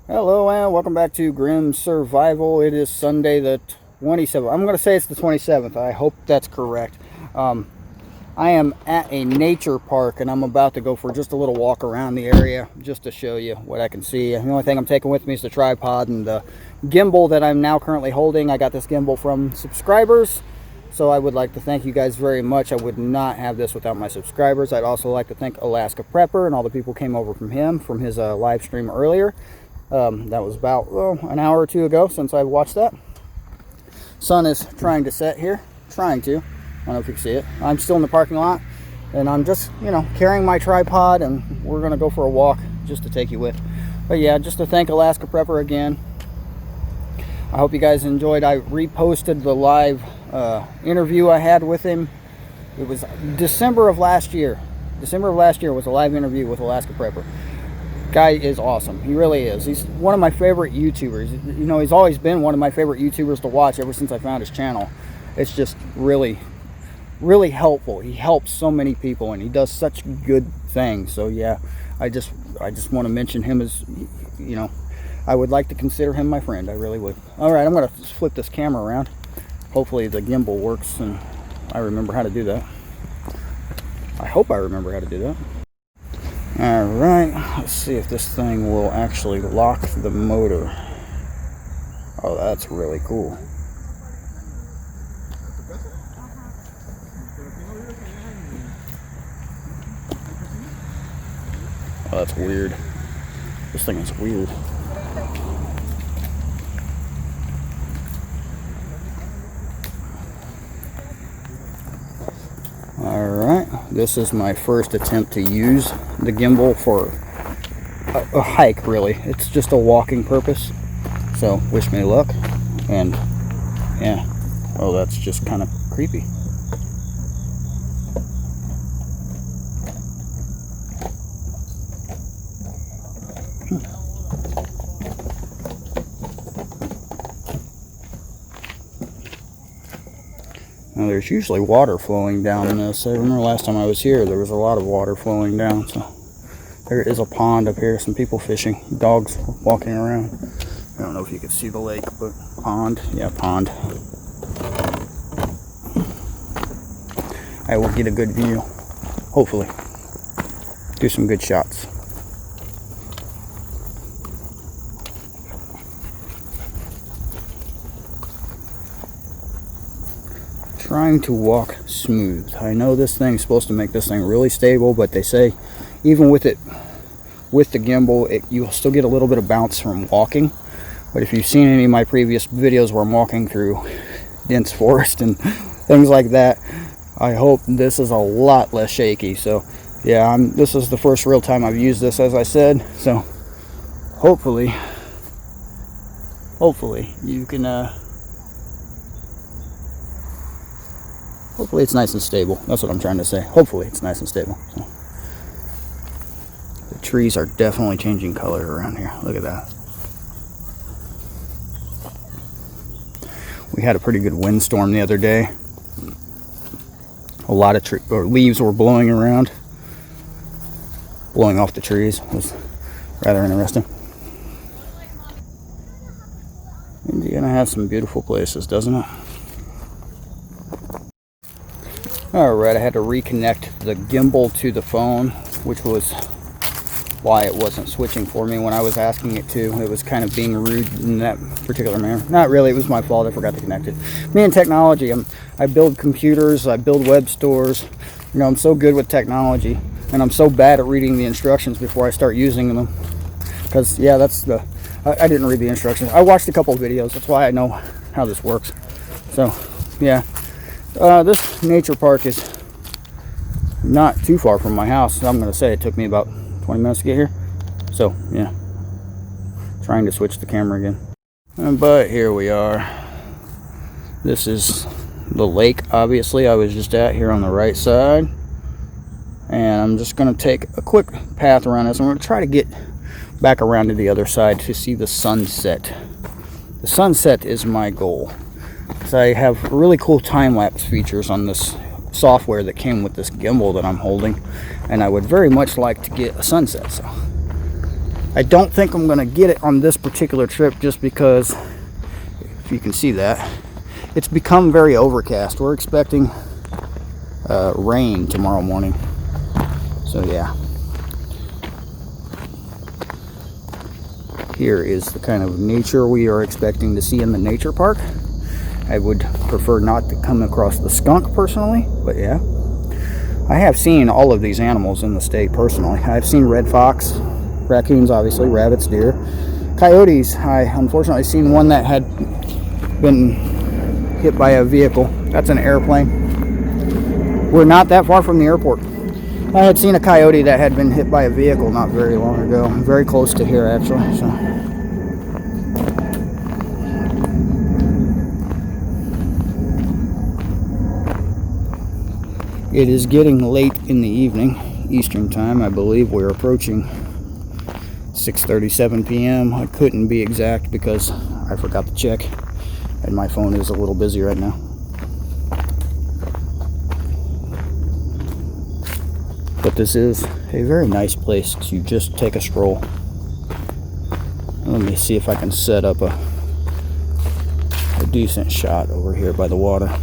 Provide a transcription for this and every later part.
Hello and welcome back to Grim Survival. It is Sunday the 27th. I'm going to say it's the 27th. I hope that's correct. I am at a nature park and I'm about to go for just a little walk around the area just to show you what I can see. The only thing I'm taking with me is the tripod and the gimbal that I'm now currently holding. I got this gimbal from subscribers, so I would like to thank you guys very much. I would not have this without my subscribers. I'd also like to thank Alaska Prepper and all the people who came over from his live stream earlier. That was about an hour or two ago since I watched that. Sun is trying to set here. Trying to. I don't know if you can see it. I'm still in the parking lot and I'm just, carrying my tripod, and we're going to go for a walk just to take you with. But yeah, just to thank Alaska Prepper again. I hope you guys enjoyed. I reposted the live interview I had with him. It was December of last year. December of last year was a live interview with Alaska Prepper. Guy is awesome. He really is. He's one of my favorite YouTubers. He's always been one of my favorite YouTubers to watch ever since I found his channel. It's just really, really helpful. He helps so many people and he does such good things. So yeah, I just want to mention him as, I would like to consider him my friend. I really would. All right, I'm going to flip this camera around. Hopefully the gimbal works and I remember how to do that. I hope I remember how to do that. Alright, let's see if this thing will actually lock the motor. Oh, that's really cool. Oh, that's weird. This thing is weird. Alright, this is my first attempt to use the gimbal for a hike, really. It's just a walking purpose. So, wish me luck. And, yeah. Oh, that's just kind of creepy. Now, there's usually water flowing down this. I remember last time I was here, there was a lot of water flowing down. So there is a pond up here, some people fishing, dogs walking around. I don't know if you can see the lake, but pond. Yeah, pond. I will get a good view, hopefully. Do some good shots. Trying to walk smooth. I know this thing's supposed to make this thing really stable, but they say even with the gimbal, you'll still get a little bit of bounce from walking. But if you've seen any of my previous videos where I'm walking through dense forest and things like that, I hope this is a lot less shaky. So yeah, this is the first real time I've used this, as I said. So hopefully you can hopefully it's nice and stable. That's what I'm trying to say. Hopefully it's nice and stable. So, the trees are definitely changing color around here. Look at that. We had a pretty good windstorm the other day. A lot of leaves were blowing around, blowing off the trees. It was rather interesting. Indiana has some beautiful places, doesn't it? Alright, I had to reconnect the gimbal to the phone, which was why it wasn't switching for me when I was asking it to. It was kind of being rude in that particular manner. Not really, it was my fault, I forgot to connect it. Me and technology, I build computers, I build web stores. I'm so good with technology, and I'm so bad at reading the instructions before I start using them. Because, yeah, I didn't read the instructions. I watched a couple of videos, that's why I know how this works. So, yeah. This nature park is not too far from my house. I'm going to say it took me about 20 minutes to get here. So, yeah. Trying to switch the camera again. But here we are. This is the lake, obviously, I was just at here on the right side. And I'm just going to take a quick path around this. I'm going to try to get back around to the other side to see the sunset. The sunset is my goal. So I have really cool time-lapse features on this software that came with this gimbal that I'm holding, and I would very much like to get a sunset. So I don't think I'm going to get it on this particular trip just because, if you can see that, it's become very overcast. We're expecting rain tomorrow morning. So yeah. Here is the kind of nature we are expecting to see in the nature park. I would prefer not to come across the skunk personally, but yeah. I have seen all of these animals in the state personally. I've seen red fox, raccoons obviously, rabbits, deer, coyotes. I unfortunately seen one that had been hit by a vehicle. That's an airplane. We're not that far from the airport. I had seen a coyote that had been hit by a vehicle not very long ago. Very close to here actually. So. It is getting late in the evening, Eastern time. I believe we're approaching 6:37 p.m. I couldn't be exact because I forgot to check, and my phone is a little busy right now. But this is a very nice place to just take a stroll. Let me see if I can set up a decent shot over here by the water.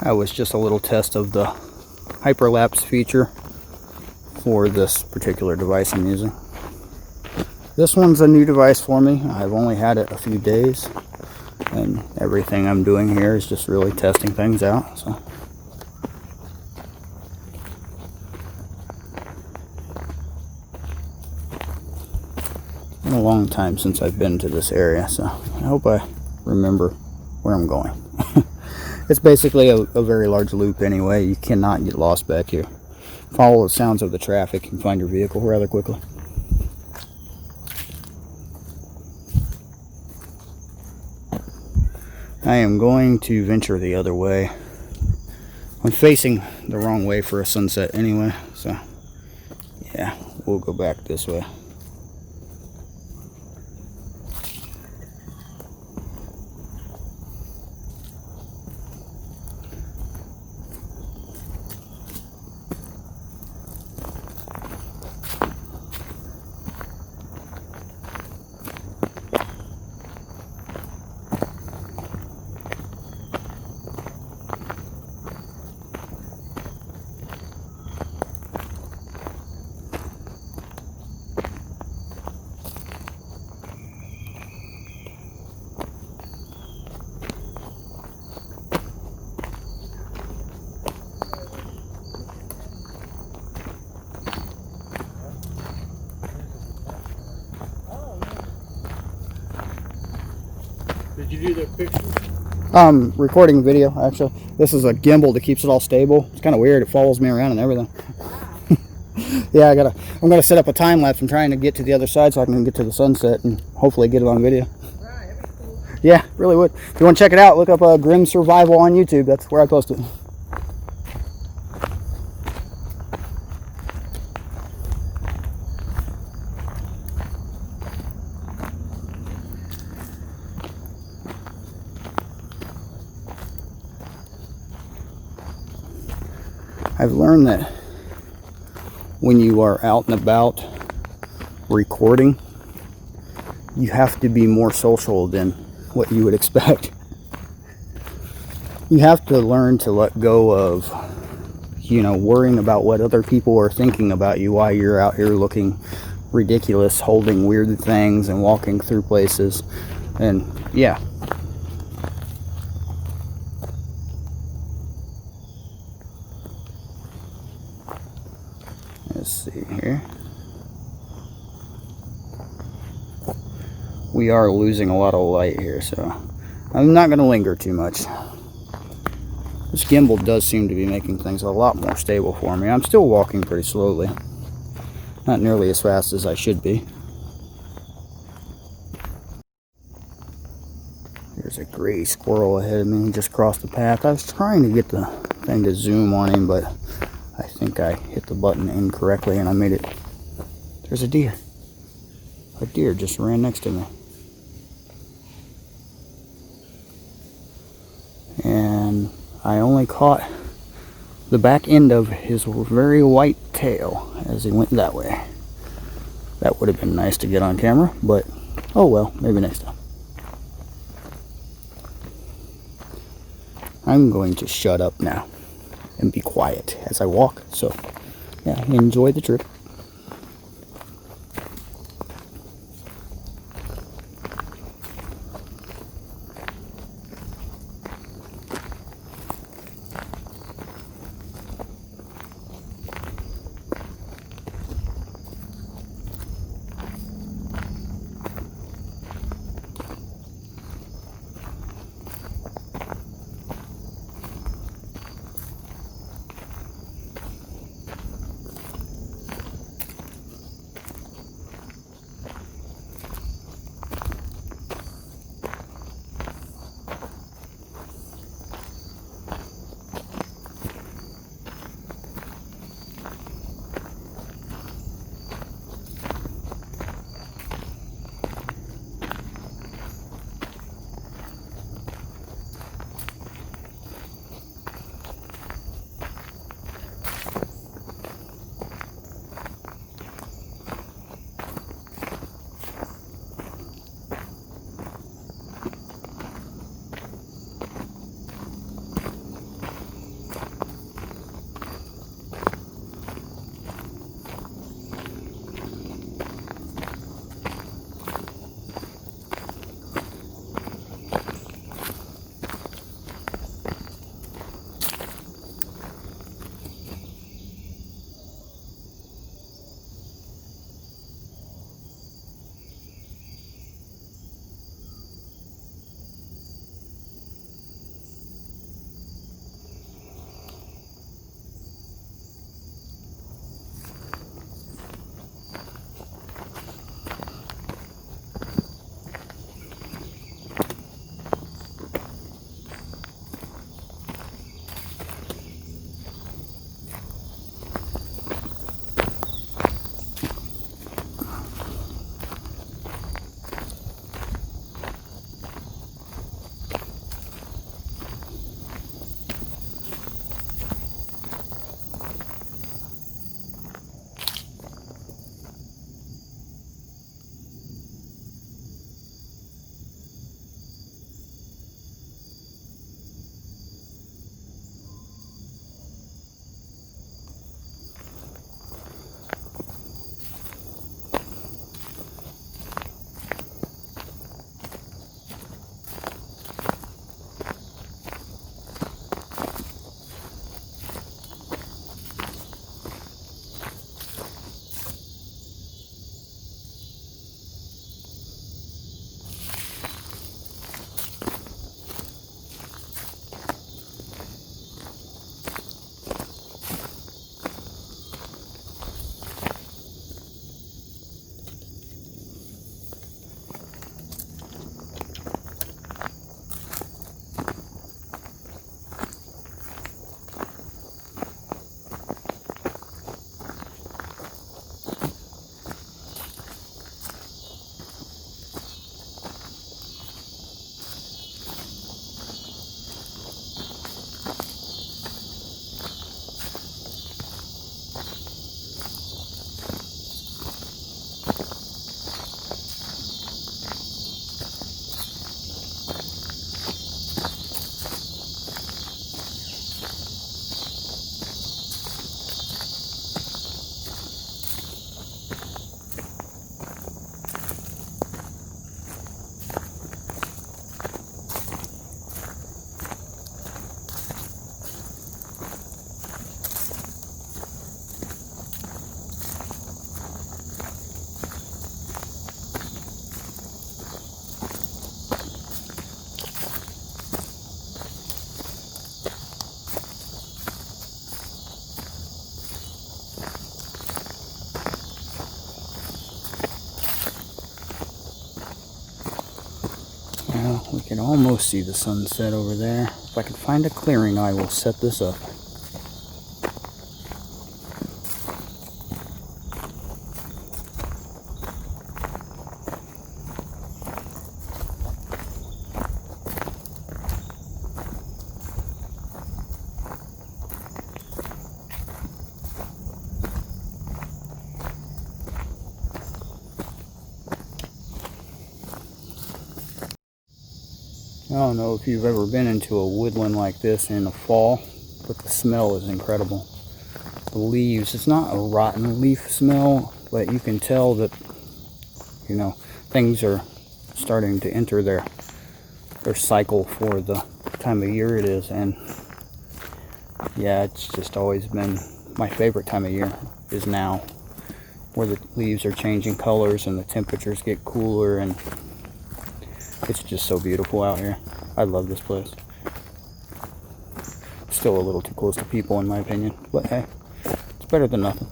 That was just a little test of the hyperlapse feature for this particular device I'm using. This one's a new device for me. I've only had it a few days, and everything I'm doing here is just really testing things out. So it's been a long time since I've been to this area, so I hope I remember where I'm going. It's basically a very large loop anyway. You cannot get lost back here. Follow the sounds of the traffic and find your vehicle rather quickly. I am going to venture the other way. I'm facing the wrong way for a sunset anyway, so yeah, we'll go back this way. Did you do the picture? Recording video, actually. This is a gimbal that keeps it all stable. It's kind of weird. It follows me around and everything. Yeah, I'm gonna set up a time lapse. I'm trying to get to the other side so I can get to the sunset and hopefully get it on video. Yeah, really would. If you want to check it out, look up Grim Survival on YouTube. That's where I post it. I've learned that when you are out and about recording, you have to be more social than what you would expect. You have to learn to let go of, worrying about what other people are thinking about you while you're out here looking ridiculous, holding weird things and walking through places. And yeah. Let's see here. We are losing a lot of light here, so I'm not going to linger too much. This gimbal does seem to be making things a lot more stable for me. I'm still walking pretty slowly. Not nearly as fast as I should be. There's a gray squirrel ahead of me. He just crossed the path. I was trying to get the thing to zoom on him, but I think I hit the button incorrectly and I made it. There's a deer. A deer just ran next to me. And I only caught the back end of his very white tail as he went that way. That would have been nice to get on camera, but oh well, maybe next time. I'm going to shut up now and be quiet as I walk. So yeah, enjoy the trip. I can almost see the sunset over there. If I can find a clearing, I will set this up. I don't know if you've ever been into a woodland like this in the fall, but the smell is incredible. The leaves, it's not a rotten leaf smell, but you can tell that, you know, things are starting to enter their cycle for the time of year it is. And yeah, it's just always been my favorite time of year is now, where the leaves are changing colors and the temperatures get cooler, and it's just so beautiful out here. I love this place. Still a little too close to people in my opinion, but hey, it's better than nothing.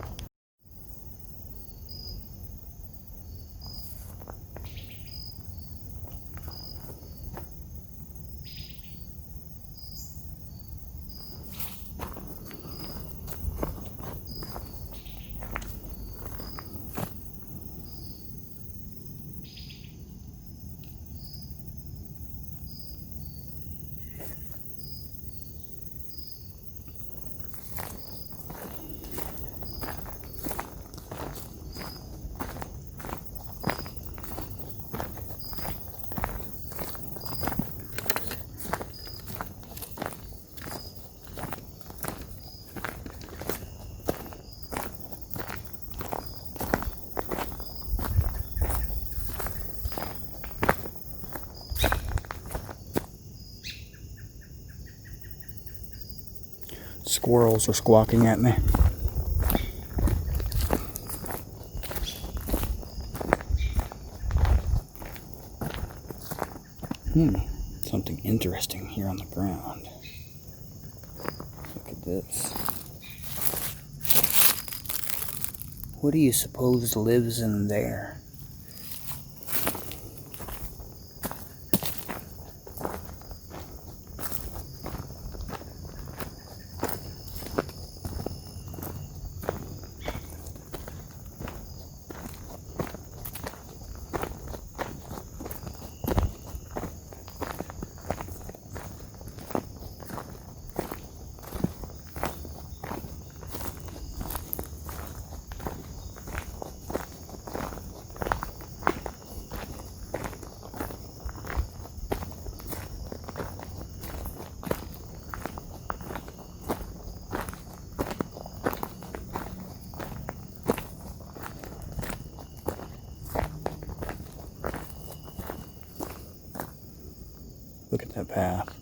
Squirrels are squawking at me. Something interesting here on the ground. Look at this. What do you suppose lives in there? Look at that path.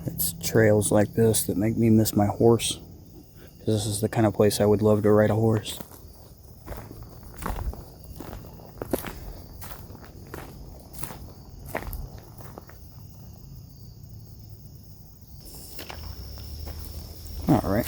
It's trails like this that make me miss my horse. This is the kind of place I would love to ride a horse. All right.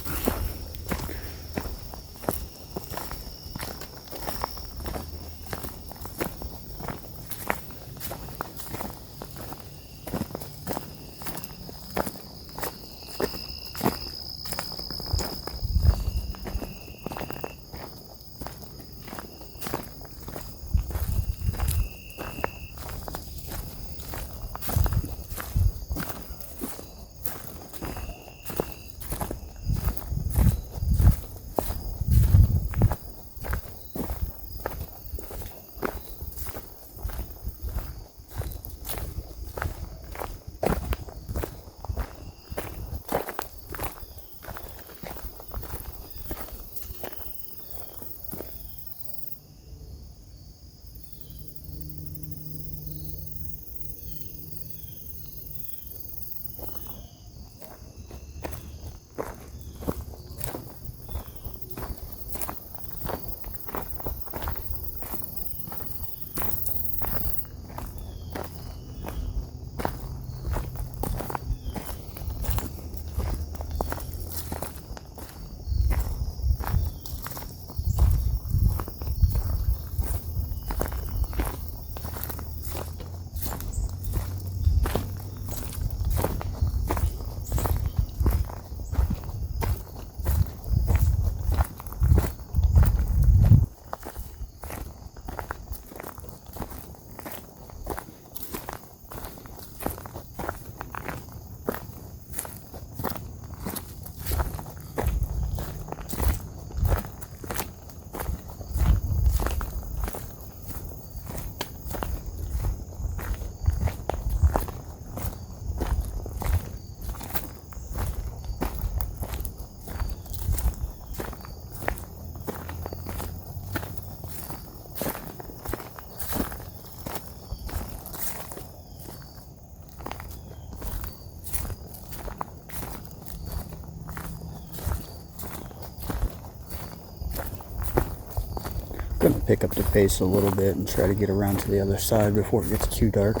pick up the pace a little bit and try to get around to the other side before it gets too dark.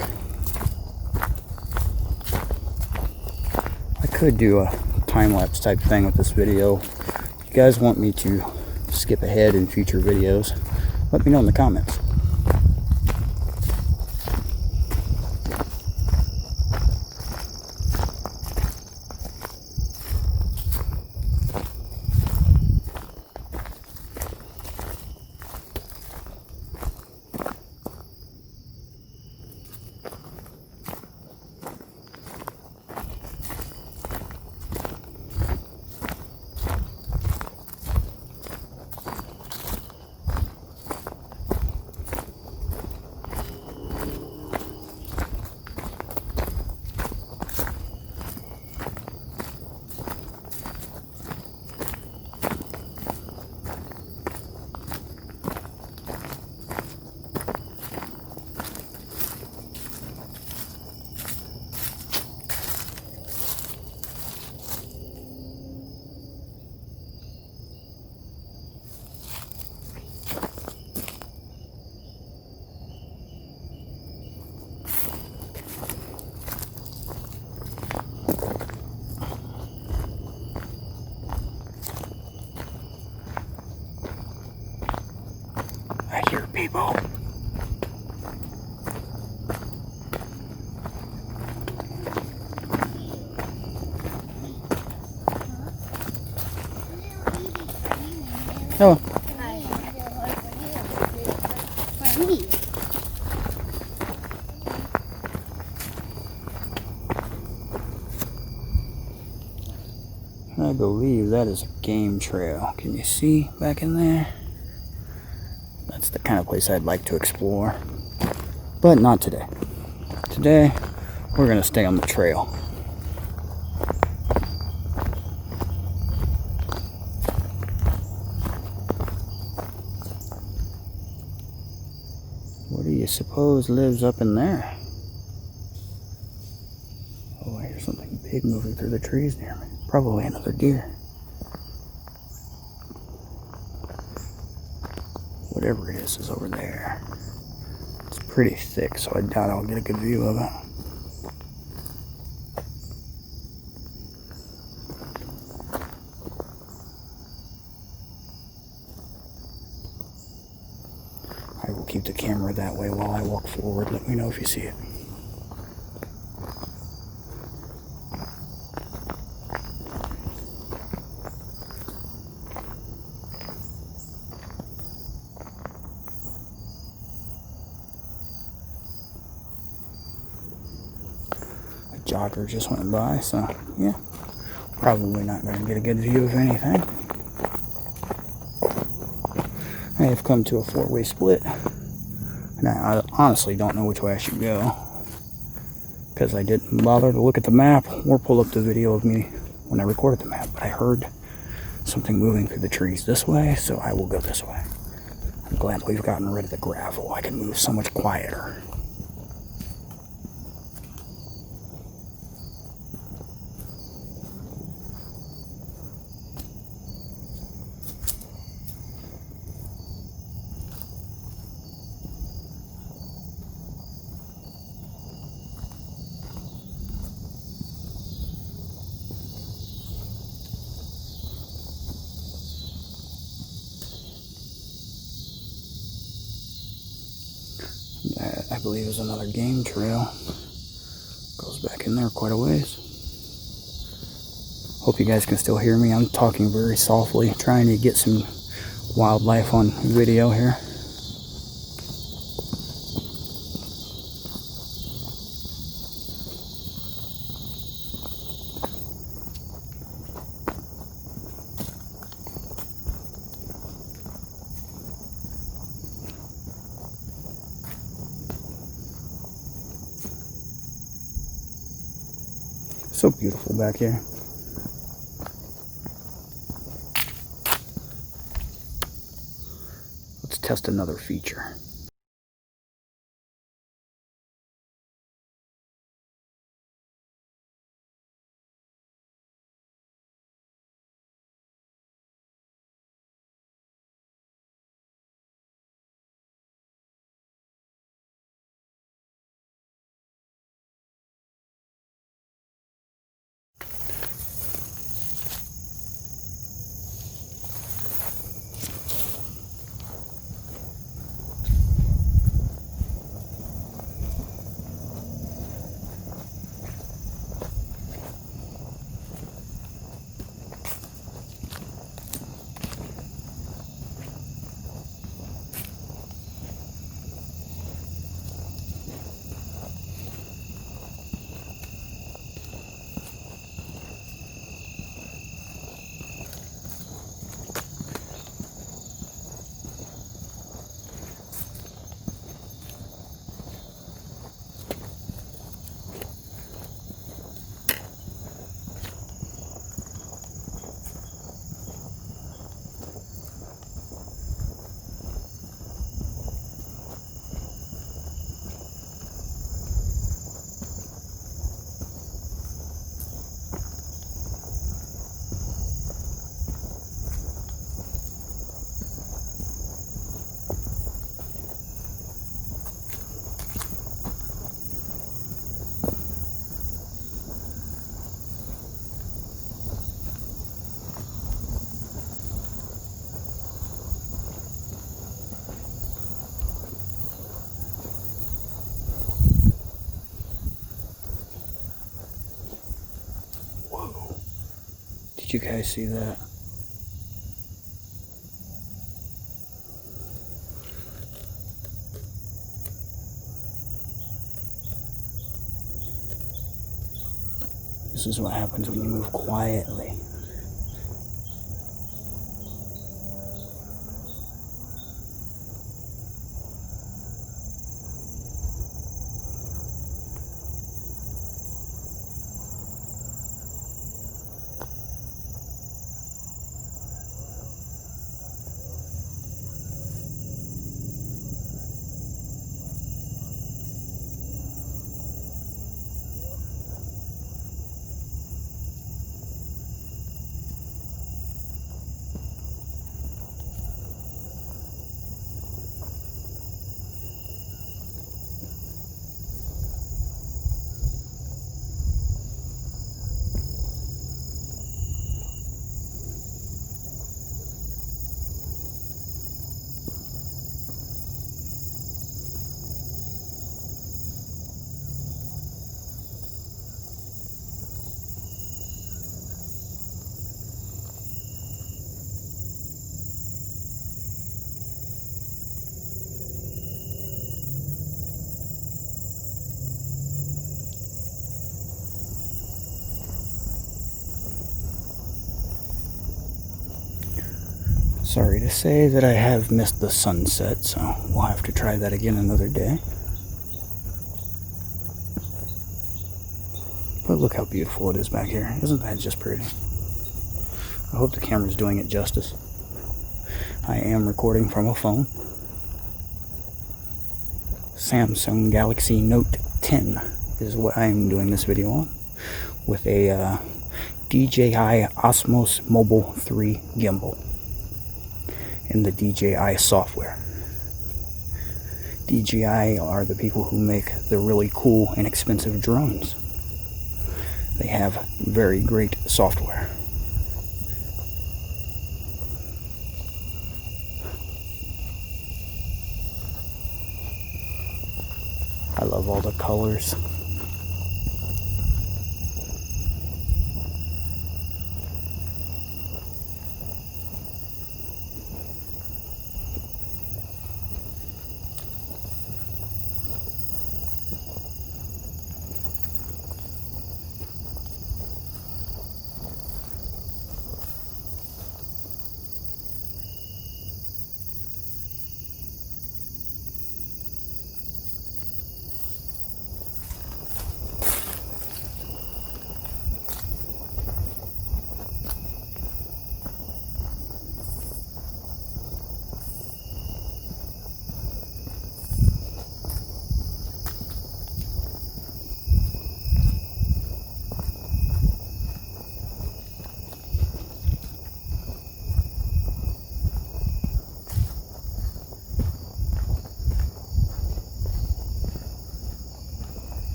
I could do a time-lapse type thing with this video. If you guys want me to skip ahead in future videos, let me know in the comments. I hear people. Oh. I believe that is a game trail. Can you see back in there? That's the kind of place I'd like to explore. But not today. Today, we're going to stay on the trail. What do you suppose lives up in there? Oh, I hear something big moving through the trees near me. Probably another deer. Whatever it is over there. It's pretty thick, so I doubt I'll get a good view of it. I will keep the camera that way while I walk forward. Let me know if you see it. A jogger just went by, so yeah, probably not going to get a good view of anything. I have come to a four-way split, and I honestly don't know which way I should go, because I didn't bother to look at the map or pull up the video of me when I recorded the map, but I heard something moving through the trees this way, so I will go this way. I'm glad we've gotten rid of the gravel. I can move so much quieter. That, I believe, is another game trail. Goes back in there quite a ways. Hope you guys can still hear me. I'm talking very softly, trying to get some wildlife on video here. So beautiful back here. Let's test another feature. you guys see that. This is what happens when you move quietly. Sorry to say that I have missed the sunset, so we'll have to try that again another day. But look how beautiful it is back here. Isn't that just pretty? I hope the camera's doing it justice. I am recording from a phone. Samsung Galaxy Note 10 is what I'm doing this video on, with a DJI Osmos Mobile 3 gimbal in the DJI software. DJI are the people who make the really cool and expensive drones. They have very great software. I love all the colors.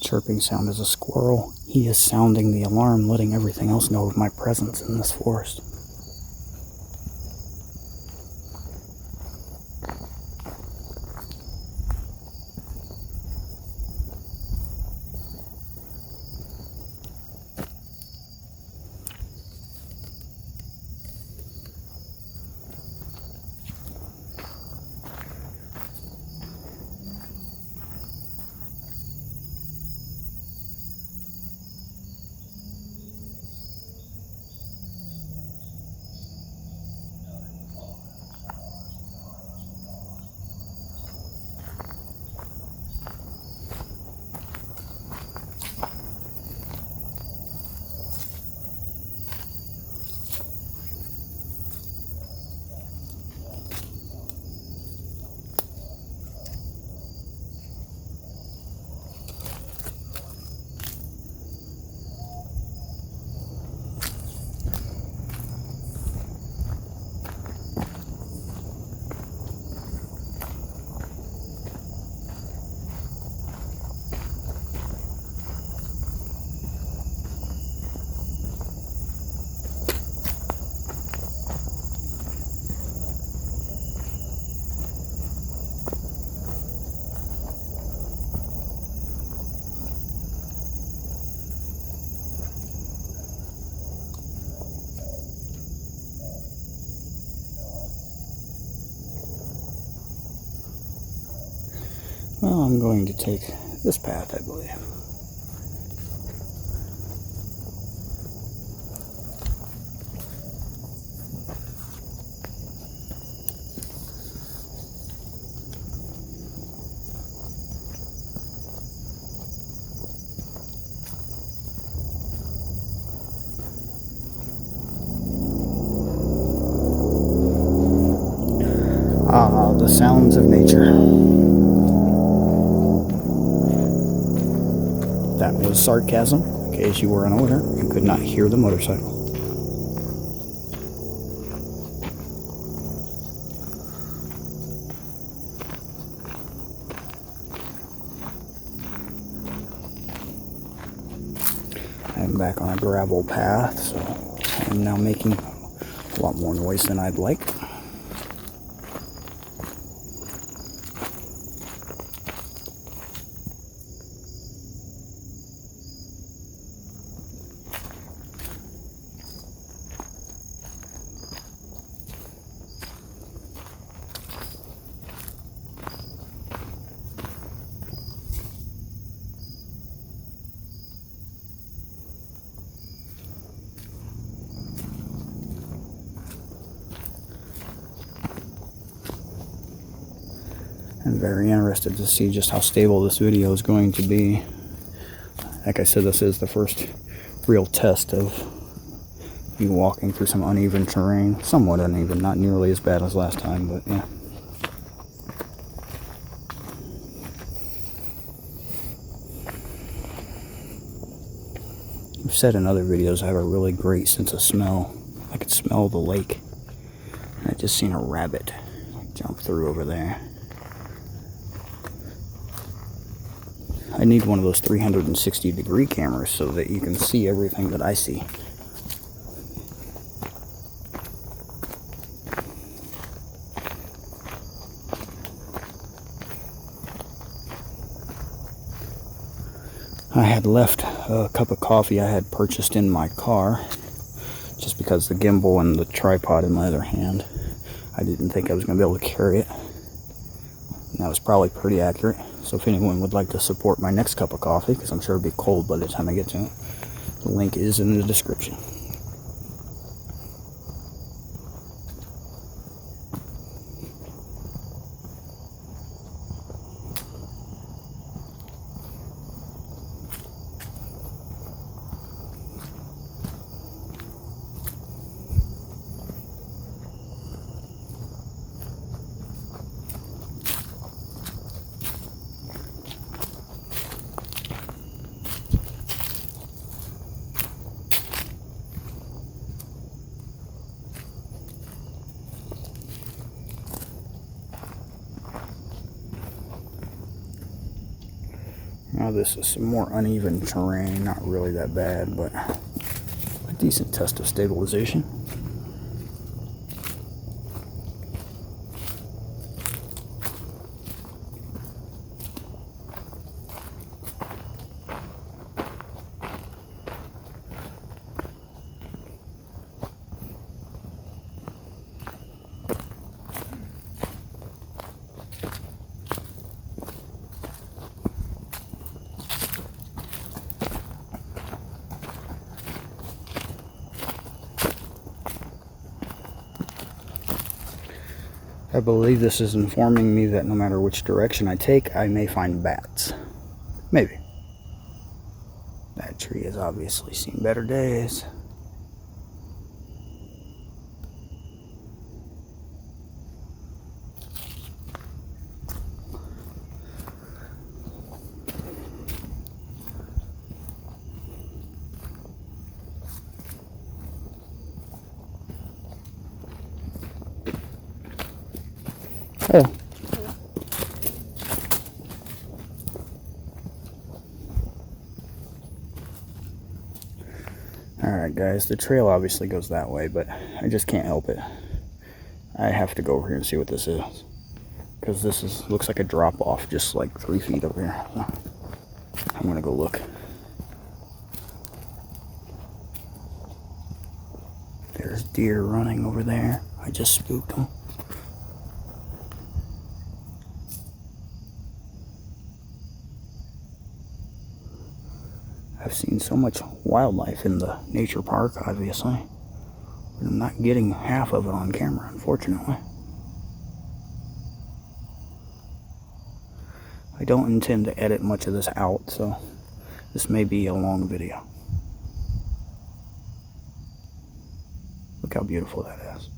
Chirping sound is a squirrel. He is sounding the alarm, letting everything else know of my presence in this forest. Well, I'm going to take this path, I believe. Ah, the sounds of nature. That was sarcasm, in case you were unaware and could not hear the motorcycle. I'm back on a gravel path, so I'm now making a lot more noise than I'd like. I'm very interested to see just how stable this video is going to be. Like I said, this is the first real test of me walking through some uneven terrain. Somewhat uneven, not nearly as bad as last time, but yeah. I've said in other videos I have a really great sense of smell. I could smell the lake. And I just seen a rabbit jump through over there. I need one of those 360-degree cameras so that you can see everything that I see. I had left a cup of coffee I had purchased in my car, just because the gimbal and the tripod in my other hand, I didn't think I was going to be able to carry it. And that was probably pretty accurate. So if anyone would like to support my next cup of coffee, because I'm sure it'll be cold by the time I get to it, the link is in the description. Now this is some more uneven terrain, not really that bad, but a decent test of stabilization. I believe this is informing me that no matter which direction I take, I may find bats. Maybe. That tree has obviously seen better days. Oh. Alright guys, the trail obviously goes that way, but I just can't help it. I have to go over here and see what this is. Because this looks like a drop off just like 3 feet over here. I'm gonna go look. There's deer running over there. I just spooked them. I've seen so much wildlife in the nature park, obviously. But I'm not getting half of it on camera, unfortunately. I don't intend to edit much of this out, so this may be a long video. Look how beautiful that is.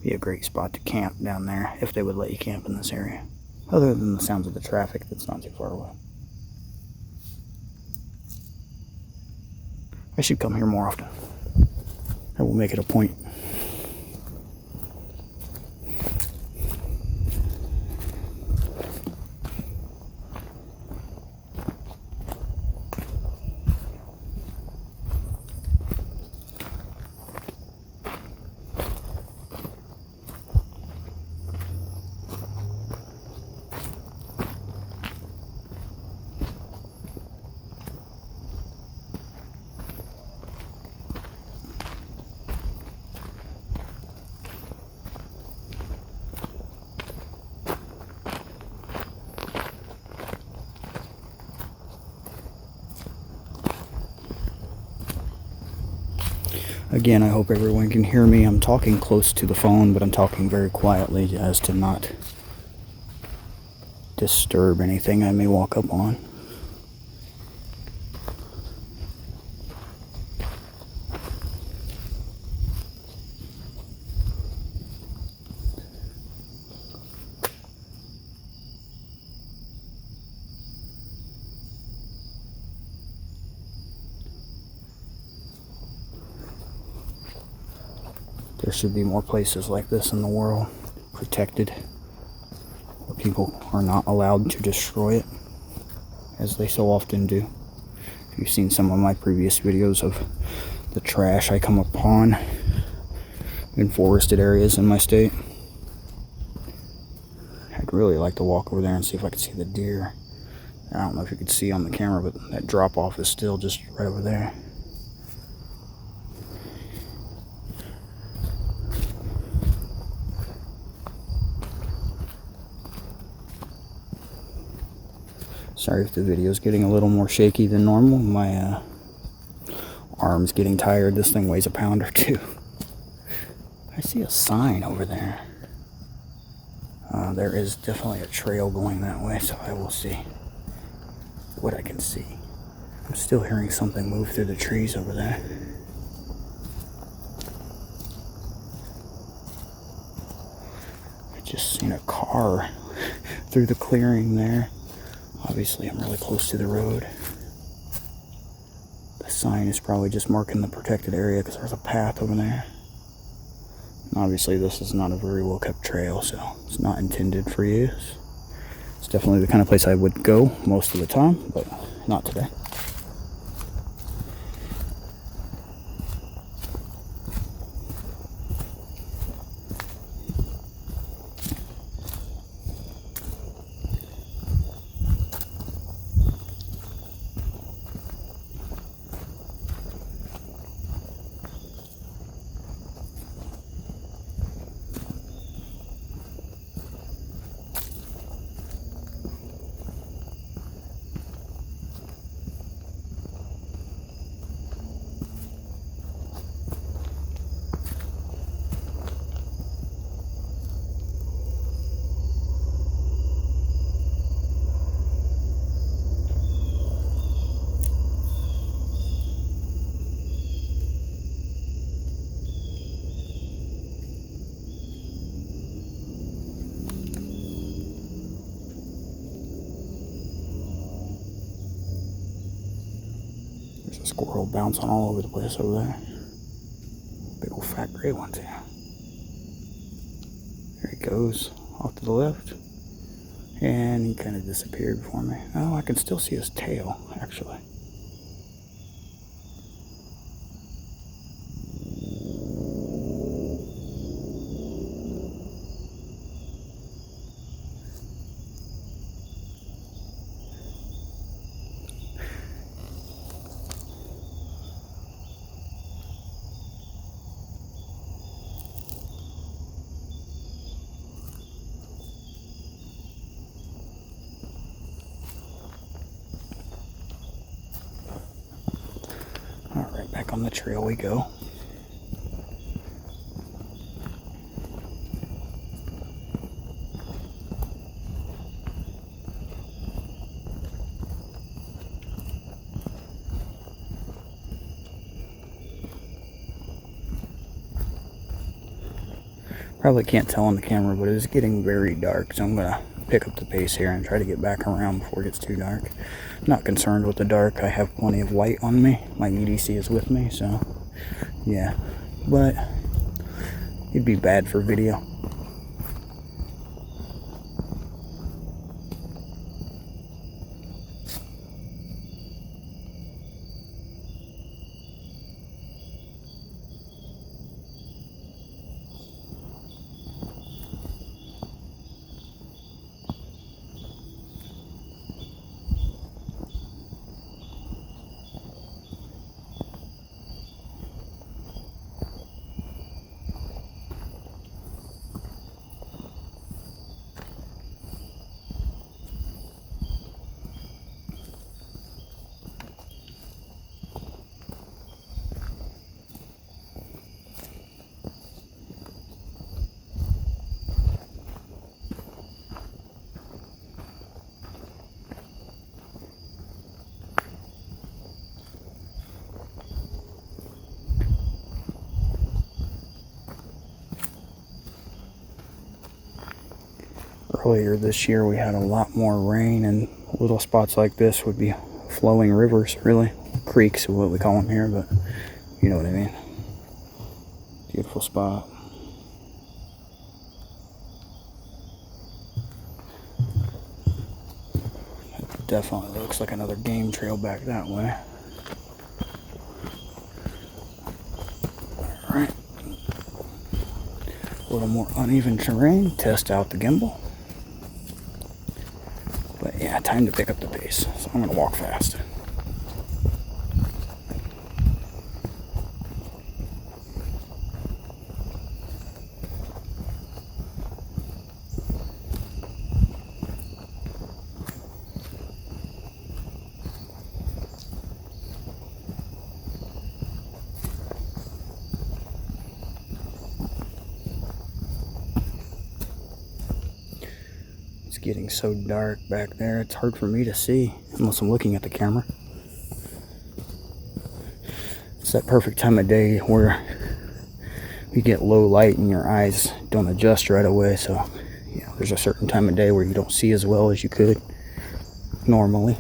Be a great spot to camp down there, if they would let you camp in this area. Other than the sounds of the traffic that's not too far away. I should come here more often. I will make it a point. Again, I hope everyone can hear me. I'm talking close to the phone, but I'm talking very quietly as to not disturb anything I may walk up on. There should be more places like this in the world, protected, where people are not allowed to destroy it, as they so often do. If you've seen some of my previous videos of the trash I come upon in forested areas in my state, I'd really like to walk over there and see if I could see the deer. I don't know if you could see on the camera, but that drop off is still just right over there. Sorry if the video is getting a little more shaky than normal. My arm's getting tired. This thing weighs a pound or two. I see a sign over there. There is definitely a trail going that way, so I will see what I can see. I'm still hearing something move through the trees over there. I just seen a car through the clearing there. Obviously, I'm really close to the road. The sign is probably just marking the protected area because there's a path over there. And obviously, this is not a very well kept trail, so it's not intended for use. It's definitely the kind of place I would go most of the time, but not today. There's a squirrel bouncing all over the place over there. Big old fat gray one too. There he goes, off to the left. And he kind of disappeared before me. Oh, I can still see his tail, actually. Back on the trail we go. Probably can't tell on the camera, but it's getting very dark, so I'm gonna pick up the pace here and try to get back around before it gets too dark. I'm not concerned with the dark. I have plenty of light on me. My EDC is with me, so yeah. But it'd be bad for video. Earlier this year we had a lot more rain, and little spots like this would be flowing rivers, really. Creeks is what we call them here, but you know what I mean. Beautiful spot. It definitely looks like another game trail back that way. Alright. A little more uneven terrain, test out the gimbal. But yeah, time to pick up the pace, so I'm gonna walk fast. It's getting so dark back there, it's hard for me to see unless I'm looking at the camera. It's that perfect time of day where you get low light and your eyes don't adjust right away, so you know, there's a certain time of day where you don't see as well as you could normally.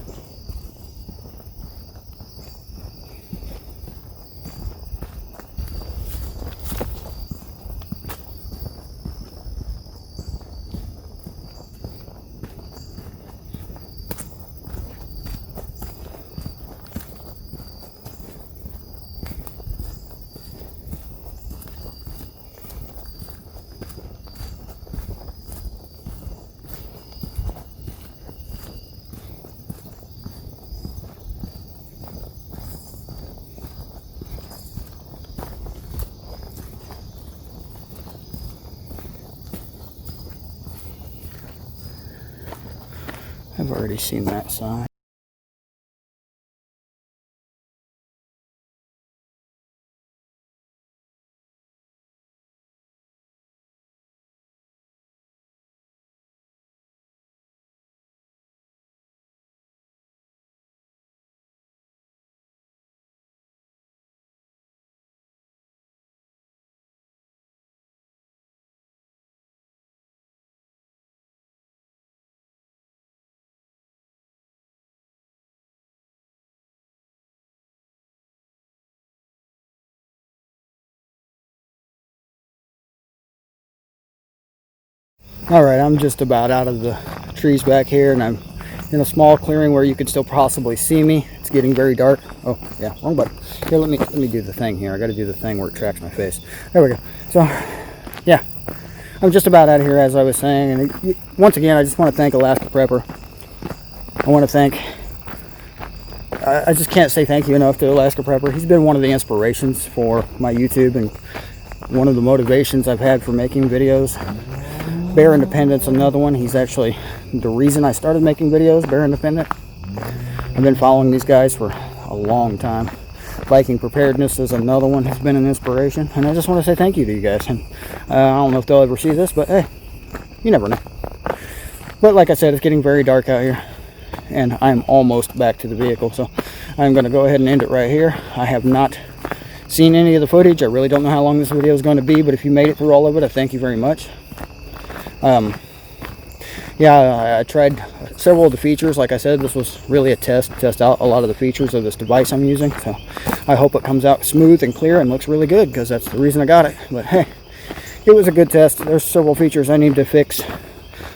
I've already seen that sign. Alright, I'm just about out of the trees back here, and I'm in a small clearing where you can still possibly see me. It's getting very dark. Oh, yeah, wrong button. Here, let me do the thing here. I gotta do the thing where it tracks my face. There we go. So, yeah, I'm just about out of here, as I was saying, and once again, I just want to thank Alaska Prepper. I want to thank, I just can't say thank you enough to Alaska Prepper. He's been one of the inspirations for my YouTube, and one of the motivations I've had for making videos. Bear Independent's another one. He's actually the reason I started making videos, Bear Independent. I've been following these guys for a long time. Viking Preparedness is another one who's been an inspiration, and I just want to say thank you to you guys. And I don't know if they'll ever see this, but hey, you never know. But like I said, it's getting very dark out here, and I'm almost back to the vehicle, so I'm going to go ahead and end it right here. I have not seen any of the footage. I really don't know how long this video is going to be, but if you made it through all of it, I thank you very much. Yeah, I tried several of the features. Like I said, this was really a test out a lot of the features of this device I'm using. So I hope it comes out smooth and clear and looks really good, because that's the reason I got it. But hey, it was a good test. There's several features I need to fix.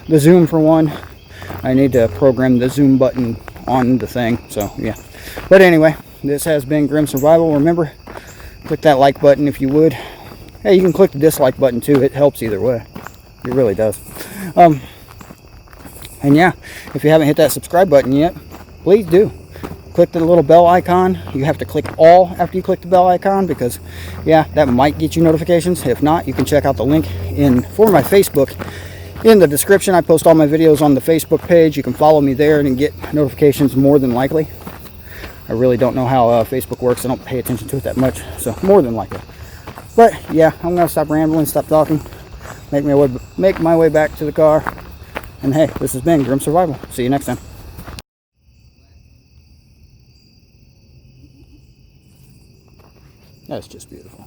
The zoom, for one. I need to program the zoom button on the thing. So yeah. But anyway, this has been Grim Survival. Remember, click that like button if you would. Hey, you can click the dislike button too. It helps either way. It really does. And yeah, if you haven't hit that subscribe button yet, please do. Click the little bell icon. You have to click all after you click the bell icon, because yeah, that might get you notifications. If not, you can check out the link for my Facebook in the description. I post all my videos on the Facebook page. You can follow me there and get notifications more than likely. I really don't know how Facebook works. I don't pay attention to it that much, so more than likely. But yeah, I'm gonna stop rambling, stop talking, make my way back to the car. And hey, this has been Grim Survival. See you next time. That's just beautiful.